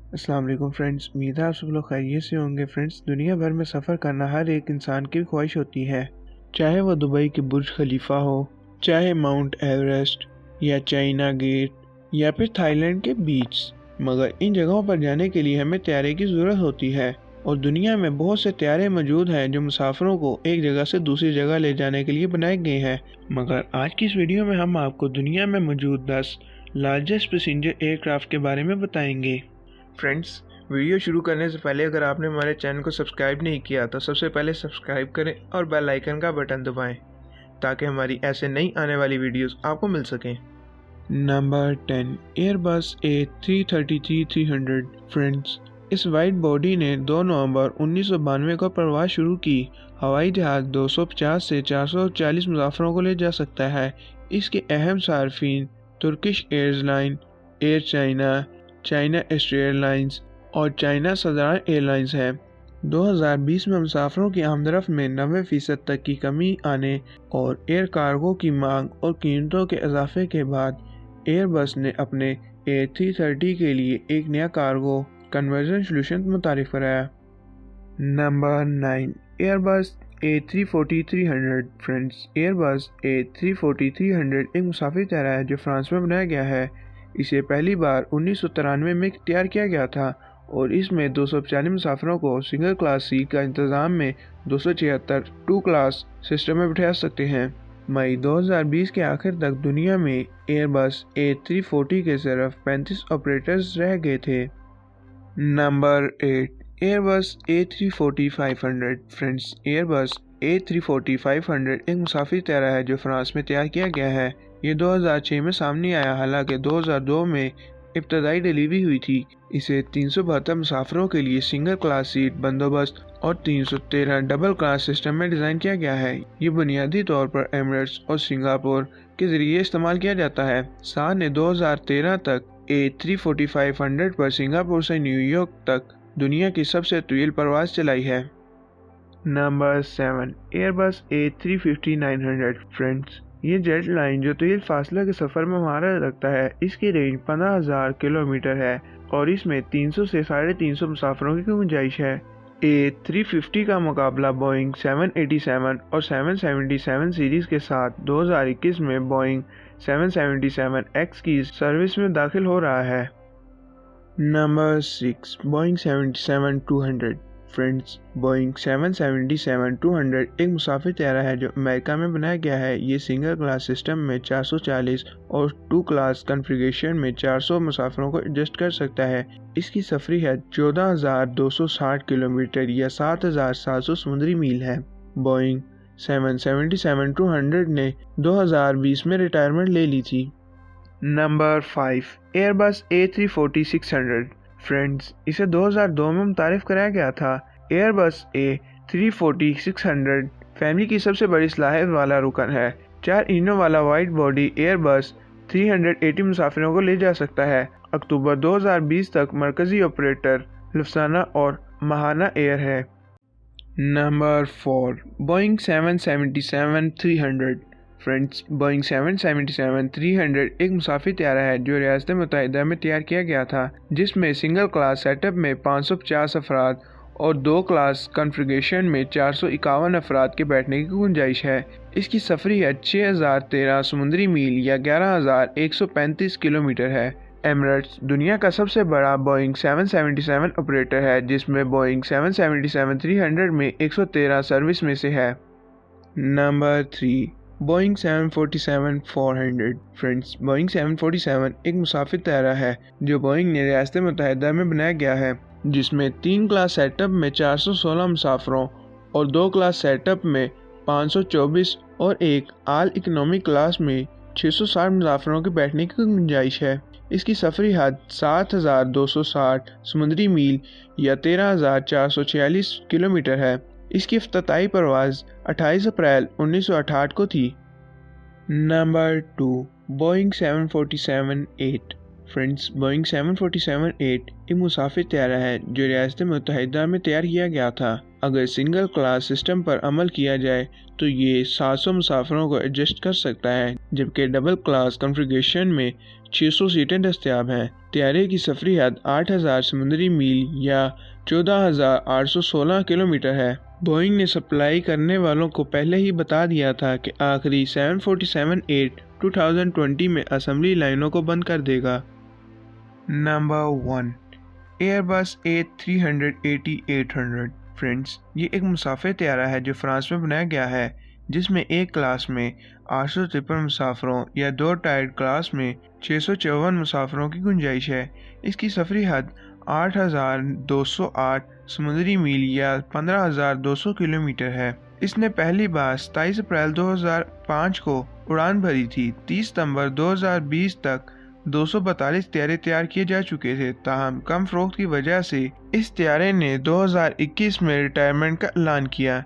अस्सलाम वालेकुम फ्रेंड्स, उम्मीद है आप सब लोग खैरियत से होंगे। फ्रेंड्स, दुनिया भर में सफ़र करना हर एक इंसान की ख्वाहिश होती है, चाहे वह दुबई के बुर्ज खलीफा हो, चाहे माउंट एवरेस्ट या चाइना गेट या फिर थाईलैंड के बीच। मगर इन जगहों पर जाने के लिए हमें तैयारी की ज़रूरत होती है और दुनिया में बहुत से तैयारे मौजूद हैं जो मुसाफिरों को एक जगह से दूसरी जगह ले जाने के लिए बनाए गए हैं। मगर आज की इस वीडियो में हम आपको दुनिया में मौजूद 10 लार्जेस्ट पैसेंजर एयरक्राफ्ट के बारे में बताएंगे। फ्रेंड्स, वीडियो शुरू करने से पहले अगर आपने हमारे चैनल को सब्सक्राइब नहीं किया तो सबसे पहले सब्सक्राइब करें और बेल आइकन का बटन दबाएं ताकि हमारी ऐसे नई आने वाली वीडियोस आपको मिल सकें। Number 10, Airbus A330-300। फ्रेंड्स, इस वाइड बॉडी ने 2 नवंबर 1992 को प्रवास शुरू की। हवाई जहाज़ 250 से 440 मुसाफिरों को ले जा सकता है। इसके अहम सार्फिन Turkish Airline, Air China, China Eastern Airlines और चाइना सदर्न एयरलाइंस है। 2020 में मुसाफिरों की आमदरफ्त में 90% तक की कमी आने और एयर कार्गो की मांग और कीमतों के इजाफे के बाद एयरबस ने अपने A330 के लिए एक नया कार्गो कन्वर्जन सॉल्यूशन मुतारिफ कराया। Number 9, Airbus A340-300। Friends, Airbus A340-300 एक मुसाफिर तैयारा है जो फ्रांस में बनाया गया है। इसे पहली बार 1993 में तैयार किया गया था और इसमें 240 मुसाफिरों को सिंगल क्लास सीट का इंतज़ाम में 276 टू क्लास सिस्टम में बिठा सकते हैं। मई 2020 के आखिर तक दुनिया में एयरबस A340 के सिर्फ 35 ऑपरेटर्स रह गए थे। Number 8, Airbus A340-500। Friends, Airbus A340-500 एक मुसाफिर तैयारा है जो फ्रांस में तैयार किया गया है। ये 2006 में सामने आया, हालांकि 2002 में इब्तदाई डिलीवरी हुई थी। इसे 372 मुसाफिरों के लिए सिंगल क्लास सीट बंदोबस्त और 313 डबल क्लास सिस्टम में डिज़ाइन किया गया है। ये बुनियादी तौर पर एमिरेट्स और सिंगापुर के ज़रिए इस्तेमाल किया जाता है। साथ ने 2013 तक A340-500 पर सिंगापुर से न्यूयॉर्क तक दुनिया की सबसे तवील परवाज़ चलाई है। Number 7, Airbus A350-900। फ्रेंड्स, ये जेट लाइन जो तवील फासले के सफ़र में महारत रखता है, इसकी रेंज 15,000 किलोमीटर है और इसमें 300 से 350 मुसाफिरों की गुंजाइश है। A350 का मुकाबला बोइंग 787 और 777 सीरीज़ के साथ 2021 में बोइंग 777X की सर्विस में दाखिल हो रहा है। Number 6, Boeing 777-200। फ्रेंड्स, बोइंग 777-200 एक मुसाफिर तैयारा है जो अमेरिका में बनाया गया है। ये सिंगल क्लास सिस्टम में 440 और टू क्लास कॉन्फ़िगरेशन में 400 मुसाफिरों को एडजस्ट कर सकता है। इसकी सफरी है 14,260 किलोमीटर या 7,700 समुद्री मील है। बोइंग 777-200 ने 2020 में रिटायरमेंट ले ली थी। Number 5, Airbus A340-600। फ्रेंड्स, इसे 2002 में मुतारिफ कराया गया था। एयरबस A340-600 फैमिली की सबसे बड़ी सलाहियत वाला रुकन है। 4 इंजनों वाला वाइड बॉडी एयरबस 380 मुसाफिरों को ले जा सकता है। अक्टूबर 2020 तक मरकजी ऑपरेटर लुफ्थाना और महाना एयर है। Number 4, Boeing 777-300। फ्रेंड्स, बोइंग 777-300 एक मुसाफिर तैयारा है जो रियासत मुत्तहिदा में तैयार किया गया था, जिसमें सिंगल क्लास सेटअप में 550 अफराद और 2 क्लास कॉन्फ़िगरेशन में 451 अफराद के बैठने की गुंजाइश है। इसकी सफरी है 6,013 समुद्री मील या 11,135 किलोमीटर है। एमिरेट्स दुनिया का सबसे बड़ा बोइंग 777 ऑपरेटर है, जिसमें बोइंग 777-300 में 113 सर्विस में से है। Number 3, Boeing 747-400। फ्रेंड्स, बोइंग 747 एक मुसाफिर तैयारा है जो बोइंग ने रियासत मुत्तहिदा में बनाया गया है, जिसमें 3 क्लास सेटअप में 416 मुसाफिरों और 2 क्लास सेटअप में 524 और एक आल इकनॉमी क्लास में 660 मुसाफिरों के बैठने की गुंजाइश है। इसकी सफरी हद 7,260 समुद्री मील या 13,446 किलोमीटर है। इसकी इफ्तिताई परवाज़ 28 अप्रैल 1968 को थी। Number 2, Boeing 747-8। फ्रेंड्स, बोइंग 747-8 एक मुसाफिर तैयारा है जो रियासत मुत्तहिदा में तैयार किया गया था। अगर सिंगल क्लास सिस्टम पर अमल किया जाए तो ये 700 मुसाफिरों को एडजस्ट कर सकता है, जबकि डबल क्लास कॉन्फ़िगरेशन में 600 सीटें दस्तयाब हैं। तैयारे की सफरी हद 8000 समुद्री मील या 14,816 किलोमीटर है। बोइंग ने सप्लाई करने वालों को पहले ही बता दिया था कि आखिरी 747-8 2020 में असेंबली लाइनों को बंद कर देगा। Number 1, Airbus A380-800। फ्रेंड्स, ये एक मुसाफिर तैयारा है जो फ्रांस में बनाया गया है, जिसमें एक क्लास में 853 मुसाफिरों या 2 टायर्ड क्लास में 654 मुसाफिरों की गुंजाइश है। इसकी सफरी हद 8,208 समुद्री मील या 15,200 किलोमीटर है। इसने पहली बार 27 अप्रैल 2005 को उड़ान भरी थी। 30 सितंबर 2020 तक 242 तैयारे तैयार किए जा चुके थे। ताहम कम फरोख्त की वजह से इस तैयारे ने 2021 में रिटायरमेंट का ऐलान किया।